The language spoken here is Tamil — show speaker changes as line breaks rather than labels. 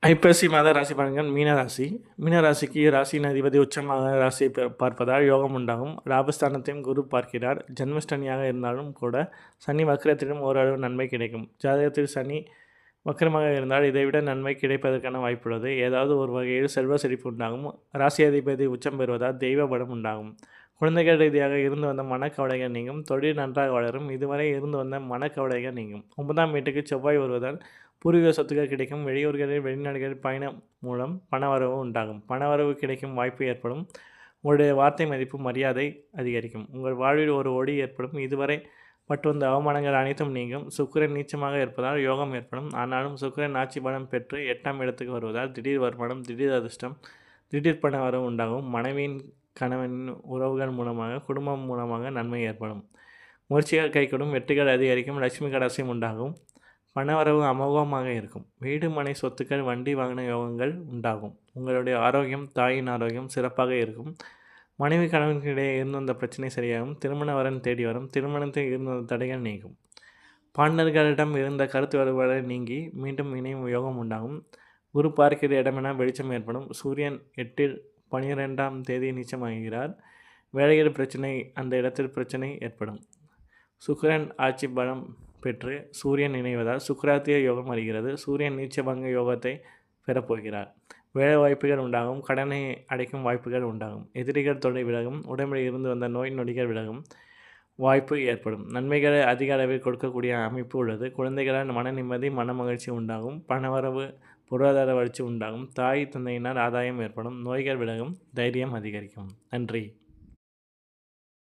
ஐப்பசி மாத ராசி பலன்கள். மீனராசி. மீனராசிக்கு ராசியின் அதிபதி உச்சமாக ராசியை பார்ப்பதால் யோகம் உண்டாகும். லாபஸ்தானத்தையும் குரு பார்க்கிறார். ஜென்மஸ்டனியாக இருந்தாலும் கூட சனி வக்கரத்திலும் ஓரளவு நன்மை கிடைக்கும். ஜாதகத்தில் சனி வக்கரமாக இருந்தால் இதைவிட நன்மை கிடைப்பதற்கான வாய்ப்புள்ளது. ஏதாவது ஒரு வகையில் செல்வ செழிப்பு உண்டாகும். ராசி அதிபதி உச்சம் பெறுவதால் தெய்வ பலம் உண்டாகும். குழந்தைகள் ரீதியாக இருந்து வந்த மனக்கவலைகள் நீங்கும். தொழில் நன்றாக வளரும். இதுவரை இருந்து வந்த மனக்கவலைகள் நீங்கும். 9ஆம் வீட்டுக்கு செவ்வாய் வருவதால் பூர்வீக சொத்துக்கள் கிடைக்கும். வெளியூர்களில் வெளிநாடுகளில் பயணம் மூலம் பணவரவு உண்டாகும். பணவரவு கிடைக்கும் வாய்ப்பு ஏற்படும். உங்களுடைய வார்த்தை மதிப்பு மரியாதை அதிகரிக்கும். உங்கள் வாழ்வில் ஒரு ஒளி ஏற்படும். இதுவரை பட்டு வந்த அவமானங்கள் அனைத்தும் நீங்கும். சுக்கிரன் நீச்சமாக இருப்பதால் யோகம் ஏற்படும். ஆனாலும் சுக்கிரன் ஆட்சி பலம் பெற்று 8ஆம் இடத்துக்கு வருவதால் திடீர் வருமானம், திடீர் அதிர்ஷ்டம், திடீர் பண வரவு உண்டாகும். மனைவியின் கணவனின் உறவுகள் மூலமாக, குடும்பம் மூலமாக நன்மை ஏற்படும். முயற்சிகள் கைகூடும். வெற்றிகள் அதிகரிக்கும். லட்சுமி கடாட்சியம் உண்டாகும். பணவரவு அமோகமாக இருக்கும். வீடு மனை சொத்துக்கள் வண்டி வாகன யோகங்கள் உண்டாகும். உங்களுடைய ஆரோக்கியம், தாயின் ஆரோக்கியம் சிறப்பாக இருக்கும். மனைவி கணவனுக்கிடையே இருந்து வந்த பிரச்சனை சரியாகும். திருமண வரன் தேடி வரும். திருமணத்தில் இருந்து வந்த தடைகள் நீங்கும். பாண்டர்களிடம் இருந்த கருத்து வேறுபாடு நீங்கி மீண்டும் இணையும் யோகம் உண்டாகும். குரு பார்க்கிற இடமென வெளிச்சம் ஏற்படும். சூரியன் 8இல் 12ஆம் தேதி நீச்சமாகிறார். வேலையில் பிரச்சனை, அந்த இடத்தில் பிரச்சனை ஏற்படும். சுக்கிரன் ஆட்சி பலம் பெற்று சூரியன் இணைவதால் சுக்கிராத்திய யோகம் வருகிறது. சூரியன் நீச்சபங்க யோகத்தை பெறப்போகிறார். வேலை வாய்ப்புகள் உண்டாகும். கடனை அடைக்கும் வாய்ப்புகள் உண்டாகும். எதிரிகள் தொல்லை விலகும். உடம்பில் இருந்து வந்த நோய் நொடிகள் விலகும் வாய்ப்பு ஏற்படும். நன்மைகளை அதிக அளவில் கொடுக்கக்கூடிய அமைப்பு உள்ளது. குழந்தைகளால் மன நிம்மதி, மன மகிழ்ச்சி உண்டாகும். பணவரவு, பொருளாதார வளர்ச்சி உண்டாகும். தாய் தந்தையினால் ஆதாயம் ஏற்படும். நோய்கள் விலகும். தைரியம் அதிகரிக்கும். நன்றி.